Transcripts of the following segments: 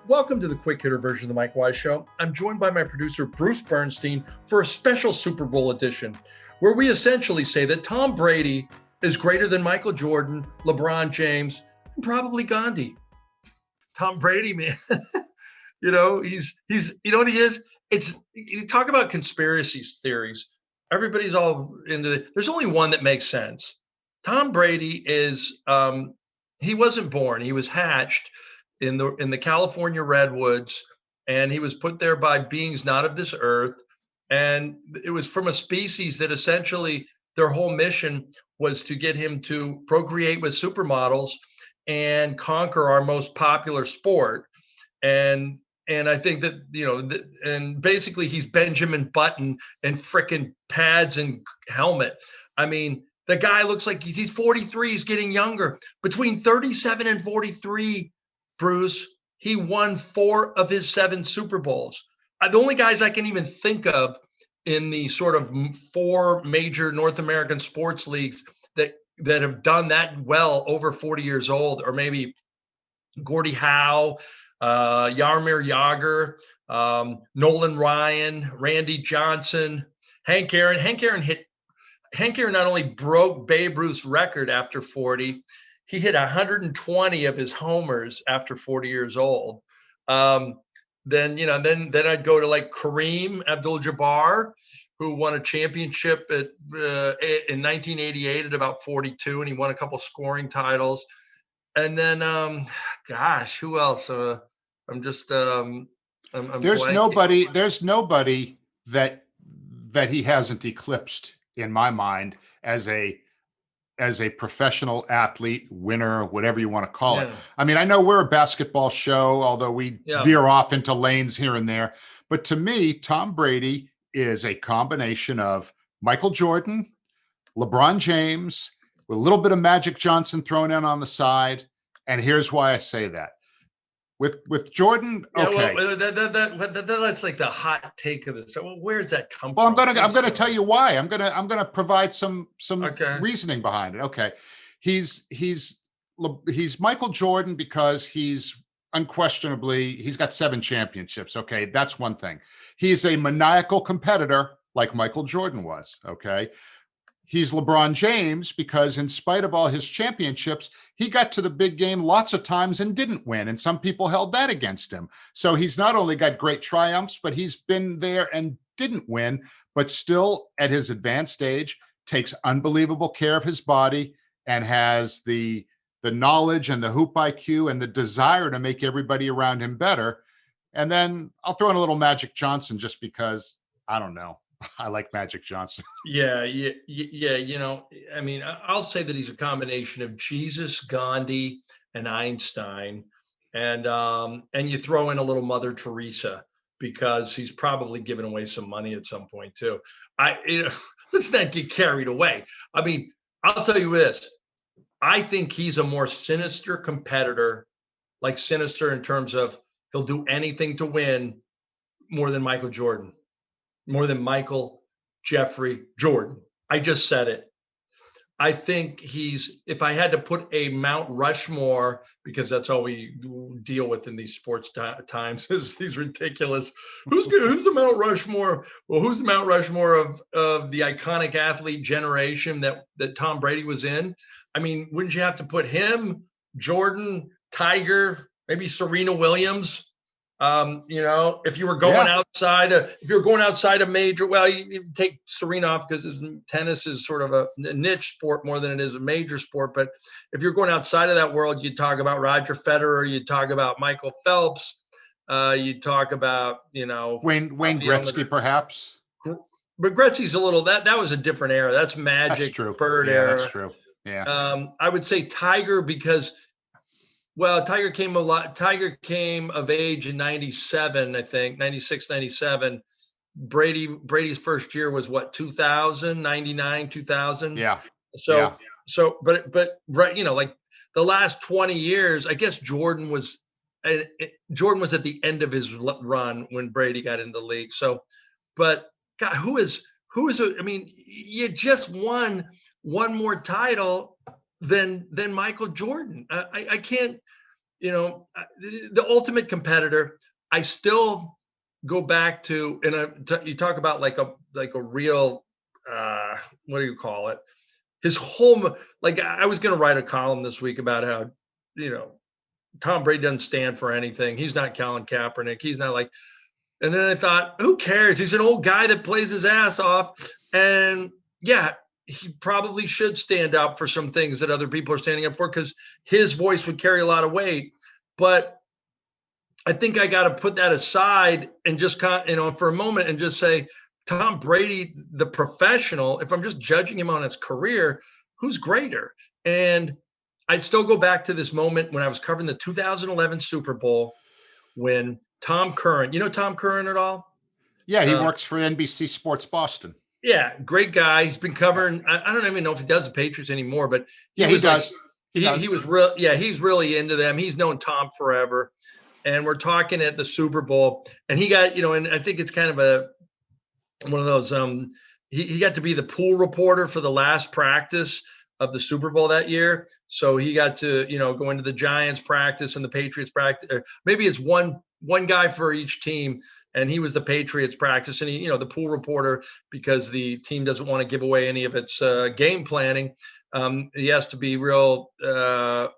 Welcome to the quick hitter version of the Mike Wise Show. I'm joined by my producer, Bruce Bernstein, for a special Super Bowl edition where we essentially say that Tom Brady is greater than Michael Jordan, LeBron James, and probably Gandhi. Tom Brady, man. he's you know what he is? It's you talk about conspiracy theories. Everybody's all into it. There's only one that makes sense. Tom Brady is he wasn't born, he was hatched in the California redwoods, and he was put there by beings not of this earth. And it was from a species that essentially their whole mission was to get him to procreate with supermodels and conquer our most popular sport. And I think that and basically he's Benjamin Button and frickin' pads and helmet. I mean, the guy looks like he's 43. He's getting younger. Between 37 and 43, Bruce, he won 4 of his 7 Super Bowls. The only guys I can even think of in the sort of 4 major North American sports leagues that have done that well over 40 years old, or maybe Gordie Howe, Jaromir Jagr, Nolan Ryan, Randy Johnson, Hank Aaron. Hank Aaron not only broke Babe Ruth's record after 40, he hit 120 of his homers after 40 years old. Then I'd go to like Kareem Abdul-Jabbar, who won a championship in 1988 at about 42, and he won a couple scoring titles. And then, who else? I'm just I'm There's blanking. nobody that he hasn't eclipsed in my mind as a professional athlete, winner, whatever you want to call it. Yeah. I mean, I know we're a basketball show, although we veer off into lanes here and there. But to me, Tom Brady is a combination of Michael Jordan, LeBron James, with a little bit of Magic Johnson thrown in on the side. And here's why I say that. With Jordan, okay. Well, that's like the hot take of this. So, well, where's that come Well, from? I'm gonna tell you why. I'm gonna provide some Okay. reasoning behind it. Okay, he's Michael Jordan because he's got 7 championships. Okay, that's one thing. He's a maniacal competitor like Michael Jordan was. Okay. He's LeBron James because in spite of all his championships, he got to the big game lots of times and didn't win. And some people held that against him. So he's not only got great triumphs, but he's been there and didn't win, but still at his advanced age takes unbelievable care of his body and has the knowledge and the hoop IQ and the desire to make everybody around him better. And then I'll throw in a little Magic Johnson just because, I don't know, I like Magic Johnson. Yeah. I mean, I'll say that he's a combination of Jesus, Gandhi, and Einstein, and you throw in a little Mother Teresa because he's probably given away some money at some point too. Let's not get carried away. I mean, I'll tell you this: I think he's a more sinister competitor, like sinister in terms of he'll do anything to win, more than Michael Jordan. More than Michael Jeffrey Jordan. I just said it. I think if I had to put a Mount Rushmore, because that's all we deal with in these sports times, is these ridiculous. Who's the Mount Rushmore? Well, who's the Mount Rushmore of the iconic athlete generation that Tom Brady was in? I mean, wouldn't you have to put him, Jordan, Tiger, maybe Serena Williams? If you were going outside of major, well, you take Serena off because tennis is sort of a niche sport more than it is a major sport. But if you're going outside of that world, you talk about Roger Federer, you talk about Michael Phelps, you talk about, Wayne Gretzky, perhaps. But Gretzky's a little, that was a different era. That's Magic, Bird era. That's true. Yeah. I would say Tiger because, well, Tiger came of age in 97, I think, 96, 97. Brady's first year was what, 2000, 99, 2000? Yeah. But right, like the last 20 years, I guess Jordan was at the end of his run when Brady got into the league. So, but God, I mean, you just won one more title than Michael Jordan. I can't. the ultimate competitor. I still go back to, you talk about like a real, what do you call it? His whole, like, I was going to write a column this week about how, you know, Tom Brady doesn't stand for anything. He's not Colin Kaepernick. He's not like, and then I thought, who cares? He's an old guy that plays his ass off. And yeah, he probably should stand up for some things that other people are standing up for, because his voice would carry a lot of weight. But I think I got to put that aside and just for a moment and just say, Tom Brady, the professional, if I'm just judging him on his career, who's greater? And I still go back to this moment when I was covering the 2011 Super Bowl when Tom Curran, Tom Curran at all? Yeah, he works for NBC Sports Boston. Yeah, great guy. He's been covering, I don't even know if he does the Patriots anymore, but he does. He was real. Yeah, he's really into them. He's known Tom forever. And we're talking at the Super Bowl, and he got, and I think it's kind of one of those, he got to be the pool reporter for the last practice of the Super Bowl that year. So he got to, go into the Giants practice and the Patriots practice. Or maybe it's one guy for each team, and he was the Patriots practice, and he, the pool reporter, because the team doesn't want to give away any of its game planning. He has to be real, I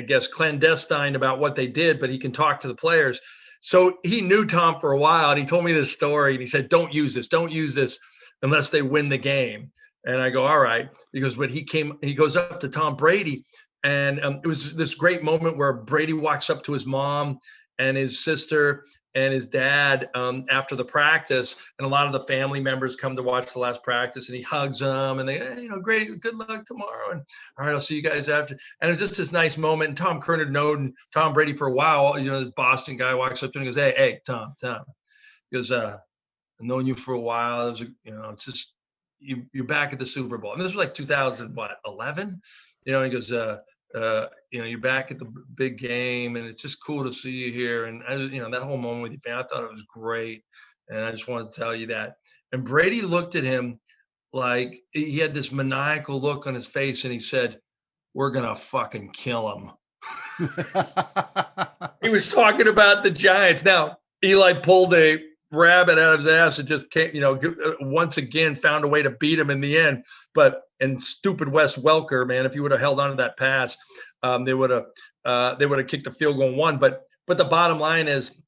guess, clandestine about what they did, but he can talk to the players. So he knew Tom for a while, and he told me this story, and he said, don't use this unless they win the game. And I go, all right. Because when he goes up to Tom Brady, and it was this great moment where Brady walks up to his mom and his sister and his dad after the practice, and a lot of the family members come to watch the last practice, and he hugs them, and they, hey, great, good luck tomorrow, and all right, I'll see you guys after. And it's just this nice moment. And Tom Curran had known Tom Brady for a while. This Boston guy walks up to him and goes, hey, Tom. He goes, I've known you for a while. It's just you're back at the Super Bowl, and this was like 2011. And he goes, you're back at the big game, and it's just cool to see you here. And that whole moment with your family, I thought it was great, and I just wanted to tell you that. And Brady looked at him like he had this maniacal look on his face, and he said, "We're gonna fucking kill him." He was talking about the Giants. Now Eli pulled a rabbit out of his ass and just came, once again found a way to beat him in the end. And stupid Wes Welker, man, if he would have held on to that pass, they would have kicked the field goal and won. But the bottom line is,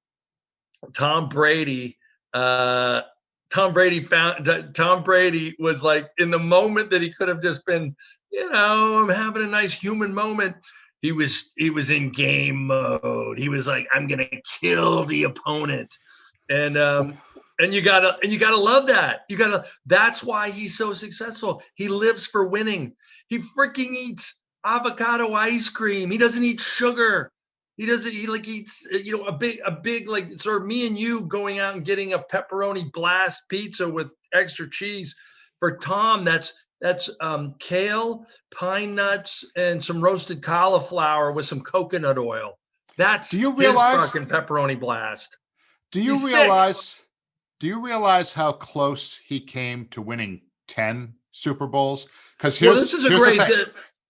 Tom Brady was like, in the moment that he could have just been, I'm having a nice human moment. He was in game mode. He was like, I'm gonna kill the opponent. And you gotta love that. That's why he's so successful. He lives for winning. He freaking eats avocado ice cream. He doesn't eat sugar. He eats, a big, like, sort of me and you going out and getting a pepperoni blast pizza with extra cheese. For Tom, that's kale, pine nuts, and some roasted cauliflower with some coconut oil. That's his fucking pepperoni blast. Do you realize how close he came to winning 10 Super Bowls? Because this is a great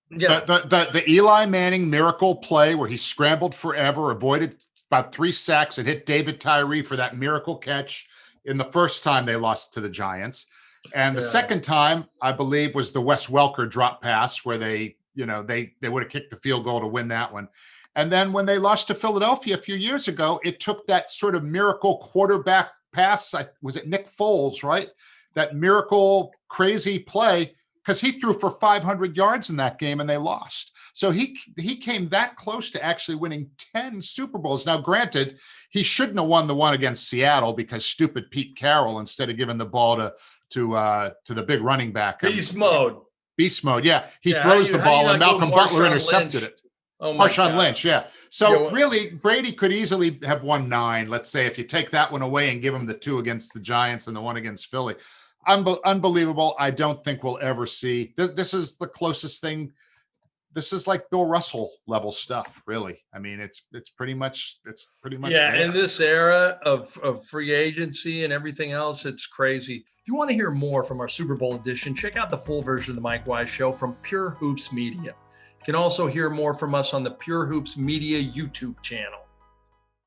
the Eli Manning miracle play where he scrambled forever, avoided about 3 sacks, and hit David Tyree for that miracle catch in the first time they lost to the Giants. And the second time, I believe, was the Wes Welker drop pass where they would have kicked the field goal to win that one. And then when they lost to Philadelphia a few years ago, it took that sort of miracle quarterback pass. Was it Nick Foles, right? That miracle crazy play, because he threw for 500 yards in that game and they lost. So he came that close to actually winning 10 Super Bowls. Now, granted, he shouldn't have won the one against Seattle because stupid Pete Carroll, instead of giving the ball to the big running back. Beast mode. Yeah. He throws the ball and Malcolm Butler intercepted it. Oh my Marshawn God. Lynch, yeah. So really, Brady could easily have won 9. Let's say if you take that one away and give him the 2 against the Giants and the 1 against Philly. Unbelievable. I don't think we'll ever see. This is the closest thing. This is like Bill Russell level stuff, really. I mean, it's pretty much yeah. there. In this era of free agency and everything else, it's crazy. If you want to hear more from our Super Bowl edition, check out the full version of the Mike Wise Show from Pure Hoops Media. You can also hear more from us on the Pure Hoops Media YouTube channel.